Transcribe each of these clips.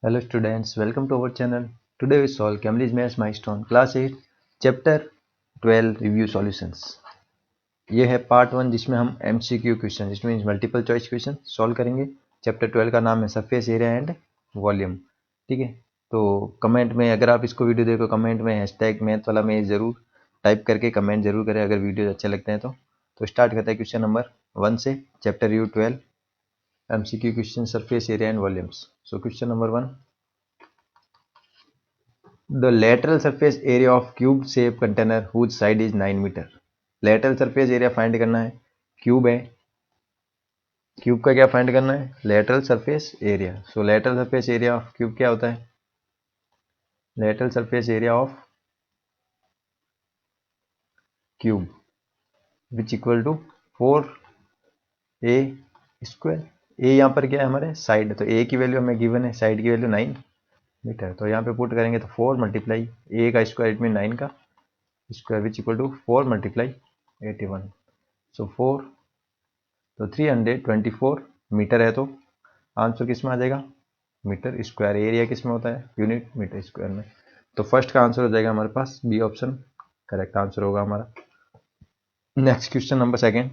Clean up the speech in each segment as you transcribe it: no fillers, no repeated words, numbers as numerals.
Hello students, welcome to our channel. Today we solve Cambridge Maths Milestone Class 8 Chapter 12 Review Solutions. ये है part 1 जिसमें हम MCQ question जिसमें multiple choice question solve करेंगे। Chapter 12 का नाम है सरफेस एरिया एंड वॉल्यूम। ठीक है, तो कमेंट में अगर आप इसको वीडियो देखो कमेंट में हैशटैग मैथ वाला में ज़रूर टाइप करके कमेंट जरूर करें अगर वीडियो अच्छे लगते हैं तो स्टार्ट करते हैं क्वेश्चन नंबर 1 से। Chapter review 12 MCQ question surface area and volumes. So question number 1, the lateral surface area of cube shape container whose side is 9 meter. lateral surface area find करना है। Cube है, cube का क्या find करना है? lateral surface area. so lateral surface area of cube क्या होता है? lateral surface area of cube which equal to 4a square. a यहाँ पर क्या है हमारे साइड, तो a की वैल्यू हमें गिवन है, साइड की वैल्यू 9 मीटर, तो यहाँ पे पुट करेंगे तो 4 मल्टीप्लाई a का स्क्वायर इट मीन 9 का square which equal to 4 multiply 81, so 4 तो 324 मीटर है, तो आंसर किस में आ जाएगा? Metre square. एरिया किस में होता है? यूनिट मीटर स्क्वायर में। तो फर्स्ट का आंसर हो जाएगा हमारे पास बी ऑप्शन करेक्ट आंसर होगा हमारा। Next question number second,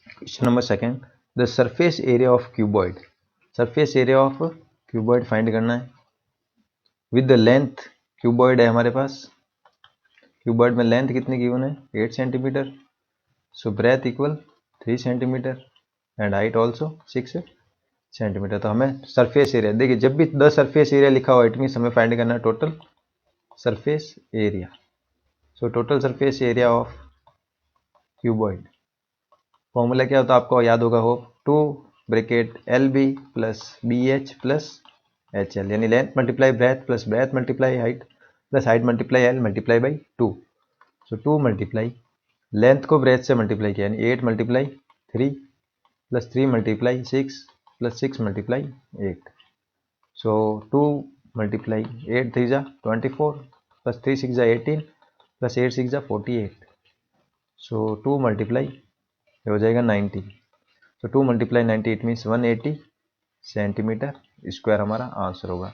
question number second, the surface area of cuboid. Surface area of cuboid find करना है विद द लेंथ। क्यूबॉइड है हमारे पास, क्यूबॉइड में लेंथ कितनी गिवन है? 8 centimetre, so breadth equal 3 centimetre and height also 6 centimetre. तो हमें सरफेस एरिया, देखिए जब भी द सरफेस एरिया लिखा हुआ इट मीन हमें फाइंड करना है total surface area. So total surface area of cuboid formula क्या होता है आपको याद होगा हो, 2 bracket L B plus B H plus H L, यानी length multiply breadth plus breadth multiply height plus height multiply L multiply by 2। So 2 multiply length को breadth से मल्टीप्लाई किया यानी 8 multiply 3 plus 3 multiply 6 plus 6 multiply 8, so 2 multiply 8 3 जा 24 plus 3 6 जा 18 plus 8 6 जा 48, सो 2 multiply हो जाएगा 90, सो 2 multiply 90 it means 180 centimetre square हमारा आंसर होगा।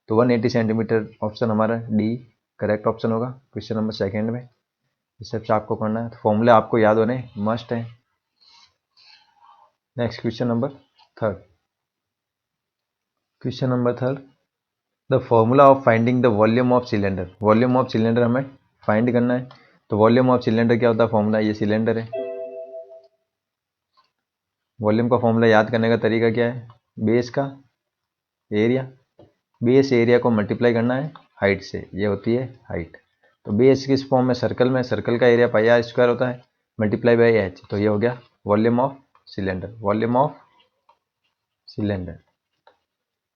तो 180 सेंटीमीटर ऑप्शन हमारा डी करेक्ट ऑप्शन होगा क्वेश्चन नंबर सेकंड में। इस सबसे आपको करना है, तो फॉर्मूला आपको याद होने मस्ट है। Next question number third, question number third, the formula of finding the volume of cylinder. Volume of cylinder हमें फाइंड करना है, तो वॉल्यूम ऑफ सिलेंडर क्या होता है? फॉर्मूला ये सिलेंडर है, वॉल्यूम का फॉर्मूला याद करने का तरीका क्या है? बेस का एरिया, बेस एरिया को मल्टीप्लाई करना है हाइट से, ये होती है हाइट। तो बेस किस फॉर्म में? सर्कल में, सर्कल का एरिया पाई आर स्क्वायर होता है मल्टीप्लाई बाई एच, तो ये हो गया volume of cylinder, volume of cylinder.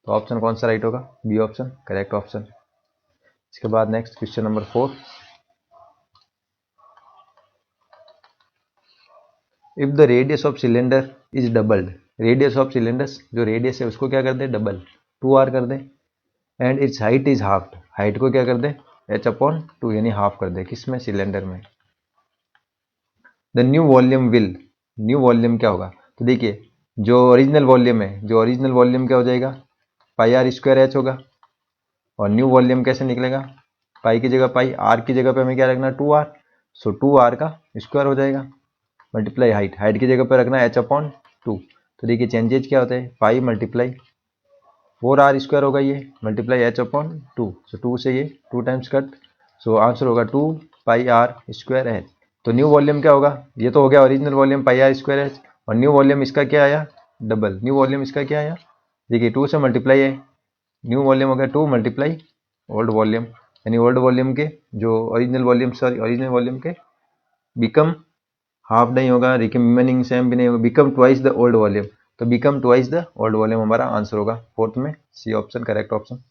तो ऑप्शन कौन सा राइट होगा? B option correct option. इसके बाद next question number 4, if the radius of cylinder is doubled. Radius of cylinder जो रेडियस है उसको क्या कर दे? डबल 2r कर दे, and its height is half, height को क्या कर दे? h अपॉन 2 यानी हाफ कर दे, किसमें? सिलेंडर में। The new volume will, new volume क्या होगा? तो देखिए जो ओरिजिनल वॉल्यूम है, जो ओरिजिनल वॉल्यूम क्या हो जाएगा? पाई आर स्क्वायर एच होगा, और न्यू वॉल्यूम कैसे निकलेगा? पाई की जगह पाई, आर की जगह पे हमें क्या रखना? 2r, सो 2r का स्क्वायर हो जाएगा मल्टीप्लाई हाइट, हाइट की जगह पर रखना h अपॉन 2। तो देखिए चेंजेज क्या होते हैं? पाई मल्टीप्लाई 4r स्क्वायर होगा ये मल्टीप्लाई h अपॉन 2, सो 2 से ये 2 टाइम्स कट, सो आंसर होगा 2 पाई आर स्क्वायर एच। तो न्यू वॉल्यूम क्या होगा? ये तो हो गया original volume pi are square h, और न्यू वॉल्यूम इसका क्या आया? डबल। न्यू वॉल्यूम इसका क्या आया? देखिए 2 से मल्टीप्लाई है, न्यू वॉल्यूम हो गया 2 मल्टीप्लाई ओल्ड वॉल्यूम, यानी ओल्ड वॉल्यूम के जो original volume, sorry original volume के बिकम हाफ नहीं होगा, रिमेनिंग सेम भी नहीं होगा, become twice the old volume, तो become twice the old volume हमारा आंसर होगा फोर्थ में, C option correct option.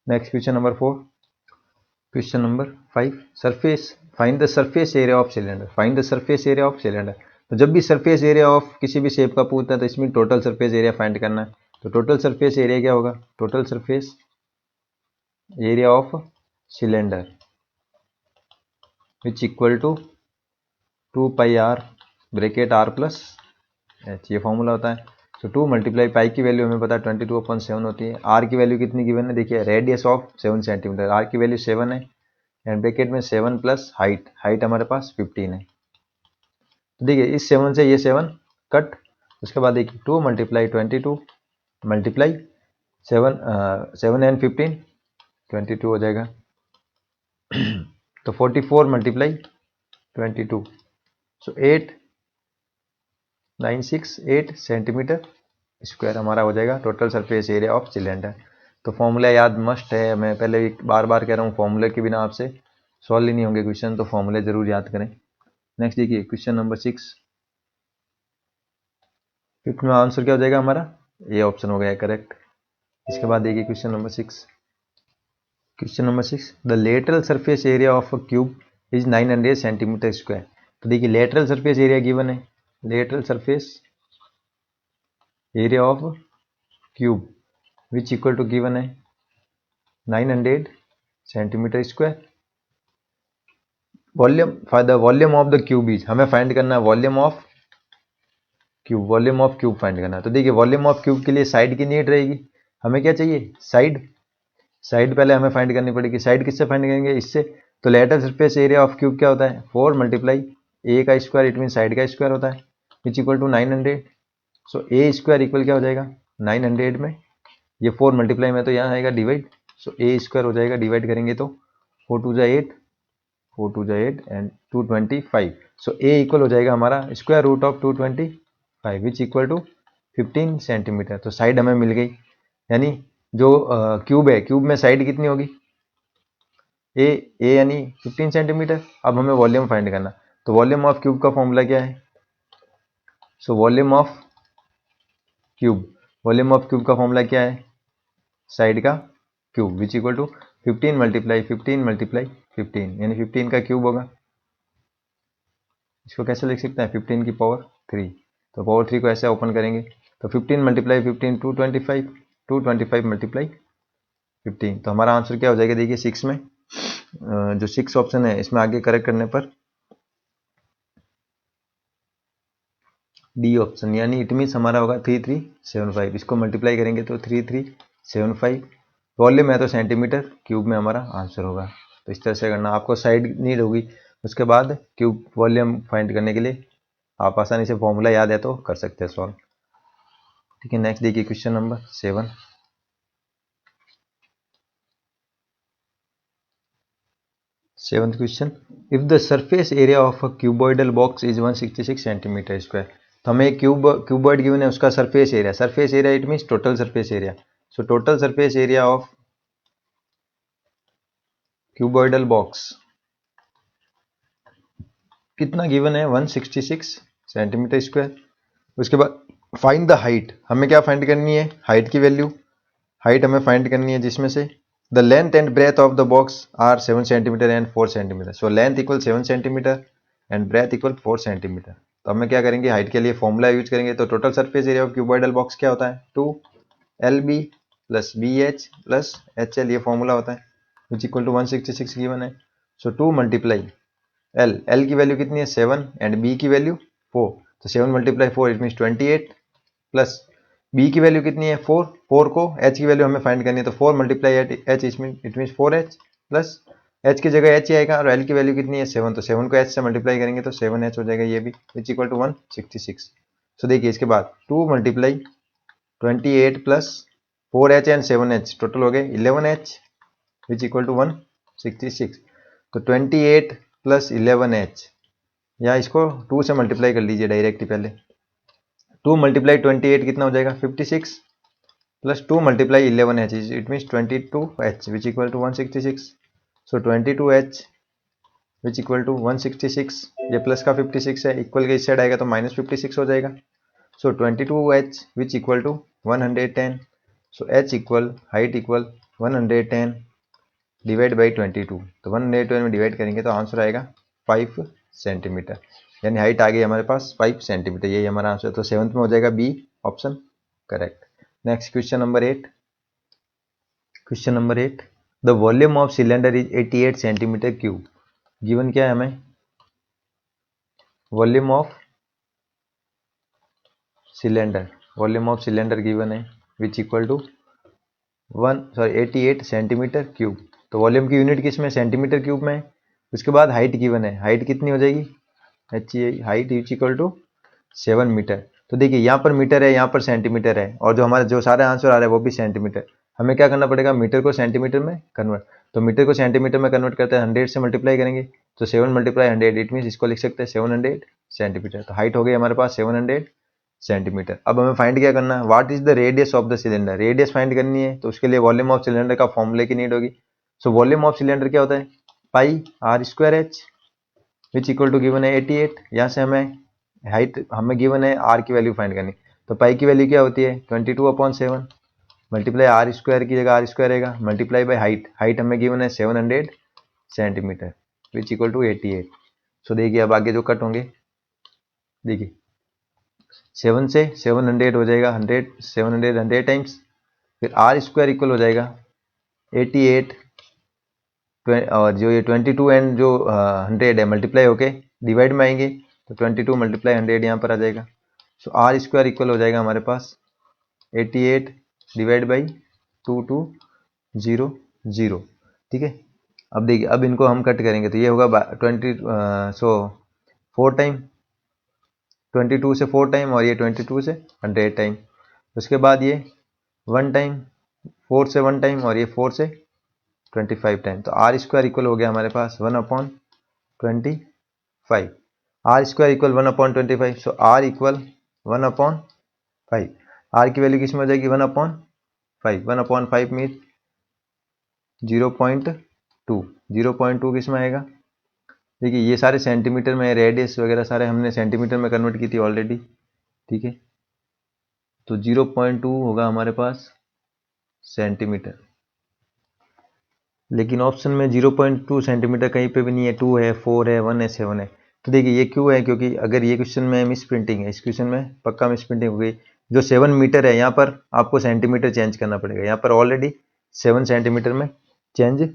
Next question number 4, question number 5, surface find the surface area of cylinder. Find the surface area of cylinder, तो जब भी surface area of किसी भी shape का पूछता है तो इसमें टोटल सरफेस एरिया फाइंड करना है। तो टोटल सरफेस एरिया क्या होगा? Total surface area of cylinder which equal to 2 pi r bracket r plus h, ये फॉर्मूला होता है। सो 2 मल्टीप्लाई पाई की वैल्यू हमें पता है 22/7 होती है। आर की वैल्यू कितनी गिवन है, देखिए रेडियस ऑफ 7 सेंटीमीटर, आर की वैल्यू 7 है एंड ब्रैकेट में 7 प्लस हाइट, हाइट हमारे पास 15 है। तो देखिए इस 7 से ये 7 कट, उसके बाद देखिए 2 मल्टीप्लाई 22 मल्टीप्लाई 7 एंड 15 22 हो जाएगा। तो 44 मल्टीप्लाई 22, सो 8968 सेंटीमीटर स्क्वायर हमारा हो जाएगा total surface area of cylinder. तो फॉर्मूला याद मस्ट है, मैं पहले भी बार बार कह रहा हूँ, फॉर्मूले के बिना आपसे सॉल्व ही नहीं होंगे क्वेश्चन, तो फॉर्मूले जरूर याद करें। नेक्स्ट देखिए क्वेश्चन नंबर 6, फिफ्थ में आंसर क्या हो जाएगा हमारा, ये ऑप्शन हो गया करेक्ट। इसके बाद देखिए question number 6, the lateral surface area of a cube is 900 centimetre square. तो देखिए लेटरल सरफेस एरिया गिवन है, lateral surface area of cube which equal to given है 900 centimetre square. Volume, the volume of the cube is, हमें find करना है volume of cube, volume of cube find करना है। तो देखिए वॉल्यूम ऑफ क्यूब के लिए साइड की नीड रहेगी, हमें क्या चाहिए साइड, साइड पहले हमें फाइंड करनी पड़ेगी। साइड किससे फाइंड करेंगे, इससे। तो lateral surface area of cube क्या होता है 4 मल्टीप्लाई ए का स्क्वायर, इट मीन साइड का स्क्वायर होता है, which equal to 900। So a square equal क्या हो जाएगा 900 में, ये 4 मल्टीप्लाई में तो यहाँ आएगा डिवाइड, सो ए स्क्वायर हो जाएगा, डिवाइड करेंगे तो 4 2 जा 8, 4 2 जा 8 एंड 225। सो ए इक्वल हो जाएगा हमारा square root of 225 which equal to 15 centimetre. तो साइड हमें मिल गई, यानी जो क्यूब है, क्यूब में साइड कितनी होगी ए, यानी 15 सेंटीमीटर। अब हमें वॉल्यूम फाइंड करना, तो वॉल्यूम ऑफ क्यूब का फॉर्मूला क्या है, so volume of cube, volume of cube का फॉर्मूला क्या है साइड का cube which equal to 15 multiply 15 multiply 15, यानी 15 का क्यूब होगा। इसको कैसे लिख सकते हैं 15 की पावर 3, तो पावर 3 को ऐसे ओपन करेंगे तो 15 मल्टीप्लाई 15 225, 225 मल्टीप्लाई 15। तो हमारा आंसर क्या हो जाएगा, देखिए 6 में जो 6 ऑप्शन है इसमें आगे करेक्ट करने पर डी ऑप्शन, यानी इट मीन्स हमारा होगा 3375। इसको मल्टीप्लाई करेंगे तो 3375, वॉल्यूम है तो सेंटीमीटर, क्यूब में हमारा आंसर होगा। तो इस तरह से करना, आपको साइड नीड होगी, उसके बाद क्यूब वॉल्यूम फाइंड करने के लिए आप आसानी से फॉर्मूला याद है तो कर सकते हैं सॉल्व। ठीक है, नेक्स्ट देखिए question number 7, seventh question, if the surface area of a cuboidal box is 166 centimetre square. तो हमें एक क्यूबॉइड गिवन है, उसका surface area it means total surface area. So total surface area of cuboidal box कितना given है 166 centimetre square. उसके बाद find the height, हमें क्या फाइंड करनी है हाइट की वैल्यू, हाइट हमें फाइंड करनी है जिसमें से the length and breadth of the box are 7 centimetre and 4 centimetre. So length equal 7 centimetre and breadth equal 4 centimetre. तो हमें क्या करेंगे हाइट के लिए फॉर्मूला यूज करेंगे। तो total surface area of cuboidal box क्या होता है 2LB plus BH plus HL, ये फॉर्मूला होता है विच इक्वल टू 166 गिवन है। सो 2 मल्टीप्लाई L की वैल्यू कितनी है 7 एंड B की वैल्यू 4, तो 7 multiply 4 it means 28 plus B की वैल्यू कितनी है 4, 4 को H की वैल्यू हमें फाइंड करनी है, तो 4 multiply H it means 4H plus H की जगह H ही आएगा और L की वैल्यू कितनी है 7, तो 7 को H से मल्टीप्लाई करेंगे तो 7H हो जाएगा ये भी विच इक्वल टू 166। सो देखिए इसके बाद 2 multiply 28 plus 4H and 7H total हो गए 11H विच इक्वल टू 166। तो 28 प्लस 11H, या इसको 2 से मल्टीप्लाई कर लीजिए डायरेक्ट ही, पहले 2 मल्टीप्लाई 28 कितना हो जाएगा 56 plus 2 multiply 11H it means 22H which equal to 166। So 22H which equal to 166, ये प्लस का 56 है, इक्वल के इस साइड आएगा तो माइनस 56 हो जाएगा। So 22H which equal to 110। So H equal height equal 110 divide by 22, तो 110 में डिवाइड करेंगे तो आंसर आएगा 5 सेंटीमीटर, यानी हाइट आ गई हमारे पास 5 सेंटीमीटर, यही हमारा आंसर। तो 7th में हो जाएगा B option correct. Next question number 8, question number 8, the volume of cylinder is 88 centimetre cube. Given क्या है हमें volume of cylinder volume of cylinder given है which equal to 88 centimetre cube. तो वॉल्यूम की यूनिट किस में, सेंटीमीटर क्यूब में है। उसके बाद हाइट गिवन है, हाइट कितनी हो जाएगी, height which equal to 7 metre. तो देखिए यहाँ पर मीटर है, यहाँ पर सेंटीमीटर है, और जो हमारा जो सारा आंसर आ रहा है वो भी सेंटीमीटर। हमें क्या करना पड़ेगा, मीटर को सेंटीमीटर में कन्वर्ट। तो मीटर को सेंटीमीटर में कन्वर्ट करते हैं 100 से मल्टीप्लाई करेंगे, तो 7 मल्टीप्लाई 100 इट मीन इसको लिख सकते हैं 700 सेंटीमीटर। तो हाइट हो गई हमारे पास 700 सेंटीमीटर। अब हमें फाइंड क्या करना है, what is the radius of the cylinder. Radius find करनी है, तो उसके लिए वॉल्यूम ऑफ सिलेंडर का फॉर्मूले की नीड होगी। सो वॉल्यूम ऑफ सिलेंडर क्या होता है, pi are square H which equal to given है 88। यहाँ से हमें हाइट हमें गिवन है आर की वैल्यू फाइंड करनी। तो पाई की वैल्यू क्या होती है 22/7 मल्टीप्लाई आर स्क्वायर की जगह आर स्क्वायर रहेगा मल्टीप्लाई बाई हाइट। हाइट हमें गिवन है 700 सेंटीमीटर विच इक्वल टू 88। सो देखिए अब आगे जो कट होंगे, देखिए 7 से 700 हो जाएगा 100, 700 100 टाइम्स, फिर आर स्क्वायर इक्वल हो जाएगा 88 और जो ये 22 एंड जो 100 है मल्टीप्लाई होके डिवाइड में आएंगे, तो 22 मल्टीप्लाई 100 यहाँ पर आ जाएगा। सो आर स्क्वायर इक्वल हो जाएगा हमारे पास 88 डिवाइड बाई 2200। ठीक है। अब देखिए अब इनको हम कट करेंगे, तो ये होगा 4 टाइम, 22 से 4 टाइम, और ये 22 से 100 टाइम। उसके बाद ये 1 टाइम, 4 से 1 टाइम, और ये 4 से 25 टाइम। तो आर स्क्वायर इक्वल हो गया हमारे पास 1/25। R square equal 1/25। So r equal 1/5। R की वैल्यू किस में हो जाएगी 1/5। 1/5 मीन 0.2। 0.2 किस में आएगा, देखिए ये सारे सेंटीमीटर में, रेडियस वगैरह सारे हमने सेंटीमीटर में कन्वर्ट की थी ऑलरेडी। ठीक है, तो 0.2 होगा हमारे पास सेंटीमीटर। लेकिन ऑप्शन में 0.2 सेंटीमीटर कहीं पे भी नहीं है, 2 है, 4 है, 1 है, 7 है। तो देखिए ये क्यों है, क्योंकि अगर ये क्वेश्चन में मिस प्रिंटिंग है, इस क्वेश्चन में पक्का मिस प्रिंटिंग हो गई। जो 7 मीटर है यहाँ पर आपको सेंटीमीटर चेंज करना पड़ेगा, यहाँ पर ऑलरेडी 7 सेंटीमीटर में चेंज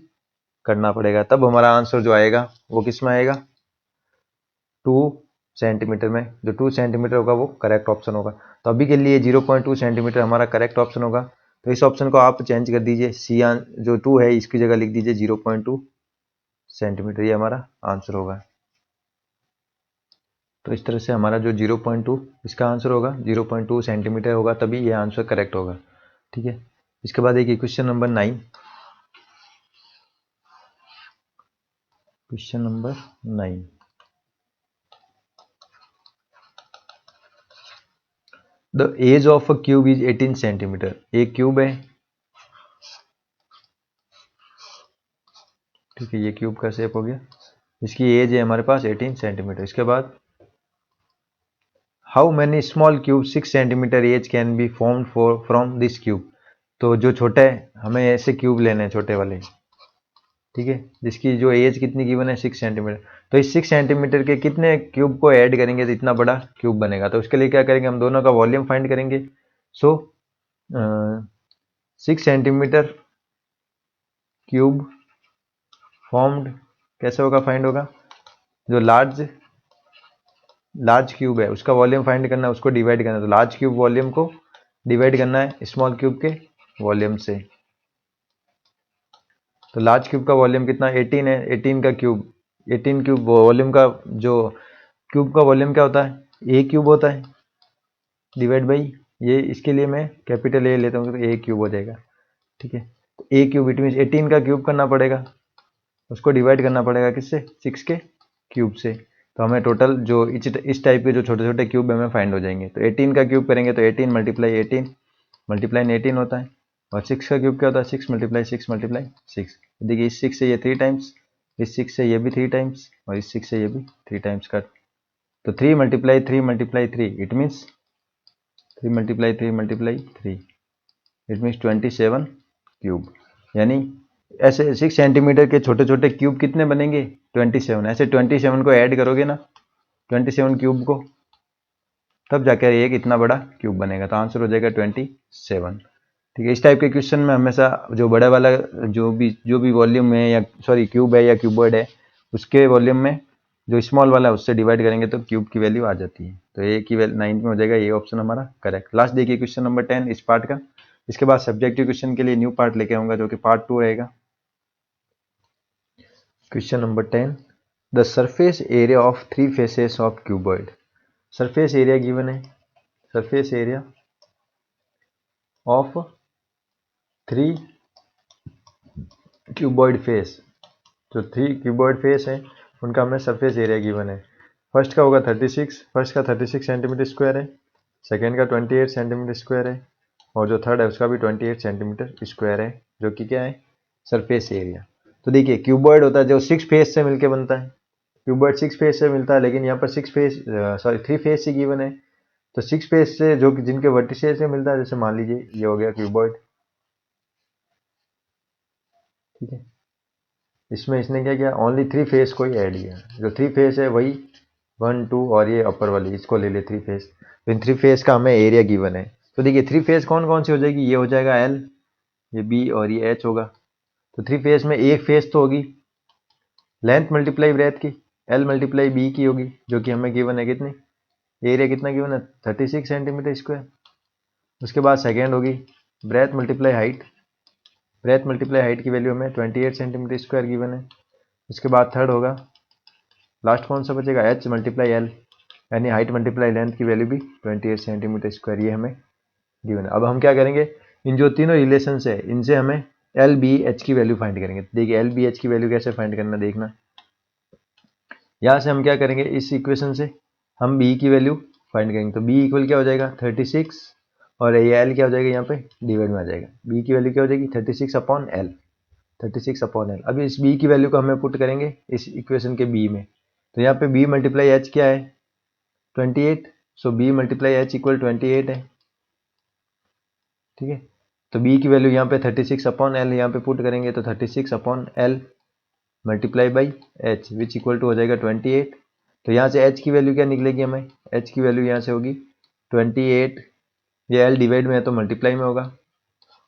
करना पड़ेगा, तब हमारा आंसर जो आएगा वो किस में आएगा 2 सेंटीमीटर में। जो 2 सेंटीमीटर होगा वो करेक्ट ऑप्शन होगा। तो अभी के लिए 0.2 सेंटीमीटर हमारा करेक्ट ऑप्शन होगा। तो इस ऑप्शन को आप चेंज कर दीजिए, सी जो 2 है इसकी जगह लिख दीजिए 0.2 सेंटीमीटर, ये हमारा आंसर होगा। तो इस तरह से हमारा जो 0.2 इसका आंसर होगा 0.2 सेंटीमीटर होगा, तभी ये आंसर करेक्ट होगा। ठीक है। इसके बाद देखिए question number 9। Question number 9, the edge of a cube is 18 centimetre. एक क्यूब है, ठीक है, ये क्यूब का शेप हो गया, इसकी एज है हमारे पास 18 सेंटीमीटर। इसके बाद how many small cube 6 centimetre edge can be form from this cube. तो जो छोटा है हमें ऐसे क्यूब लेने हैं छोटे वाले, ठीक है, जिसकी जो एज कितनी गिवन है 6 सेंटीमीटर। तो इस 6 सेंटीमीटर के कितने क्यूब को ऐड करेंगे तो इतना बड़ा क्यूब बनेगा। तो उसके लिए क्या करेंगे, हम दोनों का वॉल्यूम फाइंड करेंगे। सो 6 सेंटीमीटर क्यूब फॉर्म्ड कैसे होगा, फाइंड होगा, जो लार्ज क्यूब है उसका वॉल्यूम फाइंड करना है, उसको डिवाइड करना है। तो लार्ज क्यूब वॉल्यूम को डिवाइड करना है स्मॉल क्यूब के वॉल्यूम से। तो लार्ज क्यूब का वॉल्यूम कितना 18 है, 18 का क्यूब, 18 क्यूब वॉल्यूम का, जो क्यूब का वॉल्यूम क्या होता है, ए क्यूब होता है, डिवाइड बाई ये, इसके लिए मैं कैपिटल ए लेता हूँ तो ए क्यूब हो जाएगा। ठीक है, तो ए क्यूब इट मीन 18 का क्यूब करना पड़ेगा, उसको डिवाइड करना पड़ेगा किससे, 6 के क्यूब से। तो हमें टोटल जो इस टाइप के जो छोटे छोटे क्यूब हमें फाइंड हो जाएंगे। तो 18 का क्यूब करेंगे तो 18 मल्टीप्लाई 18 होता है, और 6 का क्यूब क्या होता है 6 मल्टीप्लाई 6। देखिए इस 6 से ये 3 टाइम्स, इस 6 से ये भी 3 टाइम्स, और इस 6 से ये भी 3 टाइम्स कट। तो 3 multiply 3 it means 3 multiply 3 it means 27 cube. यानी ऐसे 6 सेंटीमीटर के छोटे छोटे क्यूब कितने बनेंगे 27। ऐसे 27 को ऐड करोगे ना 27 क्यूब को, तब जाकर एक इतना बड़ा क्यूब बनेगा। तो आंसर हो जाएगा 27। ठीक है, इस टाइप के क्वेश्चन में हमेशा जो बड़ा वाला जो भी वॉल्यूम है या सॉरी क्यूब है या क्यूबॉइड है उसके वॉल्यूम में जो स्मॉल वाला है उससे डिवाइड करेंगे तो क्यूब की वैल्यू आ जाती है। तो ए की वैल्यू 9 में हो जाएगा, ये ऑप्शन हमारा करेक्ट। लास्ट देखिए क्वेश्चन नंबर 10 इस पार्ट का। इसके बाद सब्जेक्टिव क्वेश्चन के लिए न्यू पार्ट लेके आऊंगा जो कि पार्ट 2 रहेगा। Question number 10, the surface area of 3 faces of cuboid. Surface area given है, surface area of 3 cuboid face, जो 3 क्यूबॉइड फेस है उनका हमें सरफेस एरिया गिवन है। फर्स्ट का होगा 36, फर्स्ट का 36 सेंटीमीटर स्क्वायर है, सेकेंड का 28 सेंटीमीटर स्क्वायर है, और जो थर्ड है उसका भी 28 सेंटीमीटर स्क्वायर है, जो कि क्या है, सरफेस एरिया। तो देखिए क्यूबॉइड होता है जो 6 फेस से मिलकर बनता है, क्यूबॉइड 6 फेस से मिलता है, लेकिन यहाँ पर 6 फेस 3 फेस से गिवन है। तो 6 फेस से जो कि जिनके वर्टिसेस से मिलता है, जैसे मान लीजिए ये हो गया क्यूबॉइड, ठीक है। इसमें इसने क्या किया, ओनली 3 फेस को ही ऐड किया, जो 3 फेस है वही 1 2 और ये अपर वाली इसको ले ले 3 फेस। तो इन 3 फेस का हमें एरिया गिवन है। तो देखिए 3 फेस कौन कौन सी हो जाएगी, ये हो जाएगा एल, ये बी और ये एच होगा। तो 3 फेस में एक फेस तो होगी लेंथ मल्टीप्लाई ब्रेथ की, एल मल्टीप्लाई बी की होगी, जो कि हमें गिवन है कितनी, एरिया कितना गिवन है 36 सेंटीमीटर स्क्वायर। उसके बाद सेकेंड होगी breath multiply height, breath multiply height की वैल्यू हमें 28 सेंटीमीटर स्क्वायर गिवन है। उसके बाद थर्ड होगा, लास्ट कौन सा बचेगा, एच मल्टीप्लाई एल, यानी हाइट मल्टीप्लाई लेंथ की वैल्यू भी 28 सेंटीमीटर स्क्वायर, ये हमें गिवन है। अब हम क्या करेंगे, इन जो तीनों रिलेशन है इनसे हमें एल बी एच की वैल्यू फाइंड करेंगे। देखिए एल बी एच की वैल्यू कैसे फाइंड करना देखना, यहाँ से हम क्या करेंगे, इस इक्वेशन से हम बी की वैल्यू फाइंड करेंगे। तो बी इक्वल क्या हो जाएगा 36, और ये एल क्या हो जाएगा, यहाँ पे डिवाइड में आ जाएगा, बी की वैल्यू क्या हो जाएगी 36 अपॉन एल, 36 अपॉन एल। अभी इस बी की वैल्यू को हमें पुट करेंगे इस इक्वेशन के बी में। तो यहाँ पे बी मल्टीप्लाई एच क्या है 28, सो बी मल्टीप्लाई एच इक्वल 28 है, ठीक है। तो बी की वैल्यू यहाँ पे 36 अपॉन एल यहाँ पे पुट करेंगे, तो 36 upon l multiply by h which equal to हो जाएगा 28। तो यहाँ से एच की वैल्यू क्या निकलेगी हमें, एच की वैल्यू यहाँ से होगी 28, ये एल डिवाइड में है तो मल्टीप्लाई में होगा,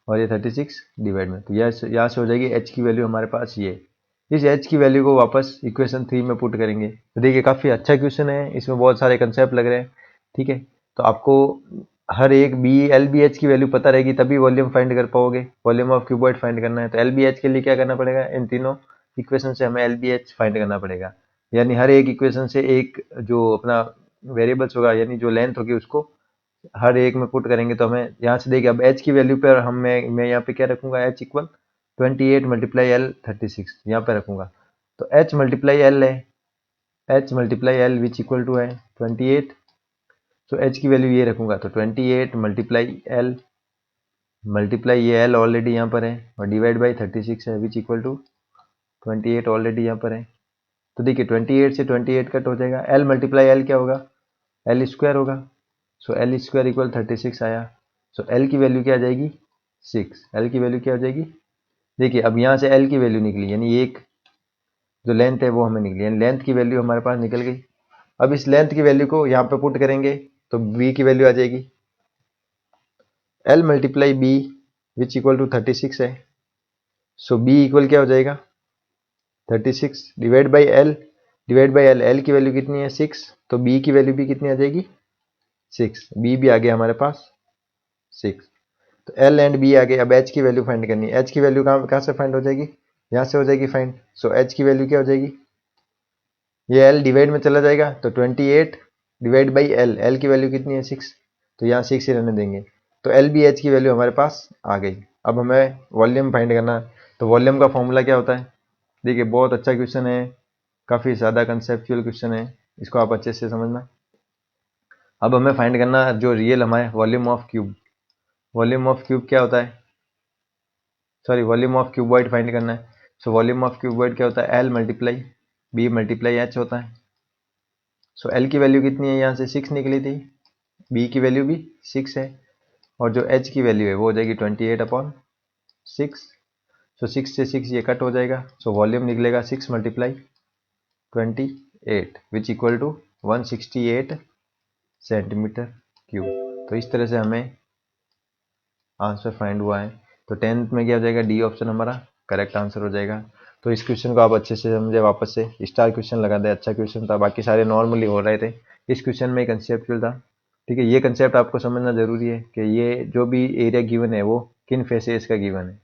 और ये 36 डिवाइड में, तो यहाँ से हो जाएगी एच की वैल्यू हमारे पास ये। इस एच की वैल्यू को वापस इक्वेशन 3 में पुट करेंगे। तो देखिए काफ़ी अच्छा क्वेश्चन है, इसमें बहुत सारे कंसेप्ट लग रहे हैं, ठीक है। तो आपको हर एक बी एल बी एच की वैल्यू पता रहेगी तभी वॉल्यूम फाइंड कर पाओगे, वॉल्यूम ऑफ क्यूबॉइड फाइंड करना है। तो एल बी एच के लिए क्या करना पड़ेगा, इन तीनों इक्वेशन से हमें एल बी एच फाइंड करना पड़ेगा, यानी हर एक इक्वेशन से एक जो अपना वेरिएबल्स होगा यानी जो लेंथ होगी उसको हर एक में पुट करेंगे। तो हमें यहाँ से देखिए अब एच की वैल्यू पर हम मैं यहाँ पे क्या रखूंगा, एच इक्वल 28 मल्टीप्लाई एल 36 यहाँ पे रखूंगा। तो एच मल्टीप्लाई एल है, h multiply l which equal to है 28, तो एच की वैल्यू ये रखूंगा, तो 28 मल्टीप्लाई एल मल्टीप्लाई ये एल ऑलरेडी यहाँ पर है और डिवाइड बाई 36 है विच इक्वल टू 28 ऑलरेडी यहाँ पर है। तो देखिए 28 से 28 कट हो जाएगा, एल मल्टीप्लाई एल क्या होगा, एल स्क्वायर होगा, सो एल स्क्वायर इक्वल 36 आया। सो एल की वैल्यू क्या आ जाएगी 6, एल की वैल्यू क्या हो जाएगी, देखिए अब यहाँ से एल की वैल्यू निकली यानी एक जो लेंथ है वो हमें निकली, यानी लेंथ की वैल्यू हमारे पास निकल गई। अब इस लेंथ की वैल्यू को यहाँ पे पुट करेंगे तो बी की वैल्यू आ जाएगी l multiply b which equal to 36 है, सो बी इक्वल क्या हो जाएगा 36 divide by l, divide by l, l की वैल्यू कितनी है 6, तो बी की वैल्यू भी कितनी आ जाएगी 6, बी भी आ गया हमारे पास 6। तो एल एंड बी आ गए। अब एच की वैल्यू फाइंड करनी है, एच की वैल्यू कहाँ से फाइंड हो जाएगी, यहाँ से हो जाएगी फाइंड। सो एच की वैल्यू क्या हो जाएगी, ये एल डिवाइड में चला जाएगा तो 28 डिवाइड बाई एल, एल की वैल्यू कितनी है 6, तो यहाँ 6 ही रहने देंगे। तो एल बी एच की वैल्यू हमारे पास आ गई। अब हमें वॉल्यूम फाइंड करना है। तो वॉल्यूम का फॉर्मूला क्या होता है, देखिए बहुत अच्छा क्वेश्चन है, काफ़ी ज़्यादा कंसेप्चुअल क्वेश्चन है, इसको आप अच्छे से समझना। अब हमें फाइंड करना जो रियल हमारे volume of cube, volume of cube क्या होता है, sorry volume of cuboid find करना है। सो वॉल्यूम ऑफ क्यूबॉइड क्या होता है, l multiply b multiply h होता है। सो एल की वैल्यू कितनी है, यहाँ से 6 निकली थी, बी की वैल्यू भी 6 है, और जो एच की वैल्यू है वो हो जाएगी 28 अपॉन 6। सो 6 से 6 ये कट हो जाएगा, सो वॉल्यूम निकलेगा 6 multiply 28 which equal to 168 centimetre cube. तो इस तरह से हमें आंसर फाइंड हुआ है। तो 10th में क्या हो जाएगा, डी ऑप्शन हमारा करेक्ट आंसर हो जाएगा। तो इस क्वेश्चन को आप अच्छे से समझे, वापस से स्टार क्वेश्चन लगा दे, अच्छा क्वेश्चन था, बाकी सारे नॉर्मली हो रहे थे। इस क्वेश्चन में कंसेप्चुअल था, ठीक है। ये कंसेप्ट आपको समझना जरूरी है कि ये जो भी एरिया गिवन है वो किन फेसेस का गिवन है।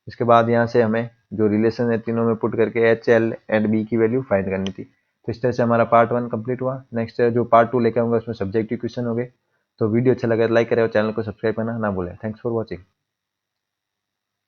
इसके बाद यहाँ से हमें जो रिलेशन है तीनों में पुट करके एच एल एंड बी की वैल्यू फाइंड करनी थी। तो इस तरह से हमारा पार्ट 1 कंप्लीट हुआ। नेक्स्ट जो पार्ट 2 लेके आऊंगा उसमें सब्जेक्टिव क्वेश्चन हो गए। तो वीडियो अच्छा लगा तो लाइक करें और चैनल को सब्सक्राइब करना ना भूलें। Thanks for watching.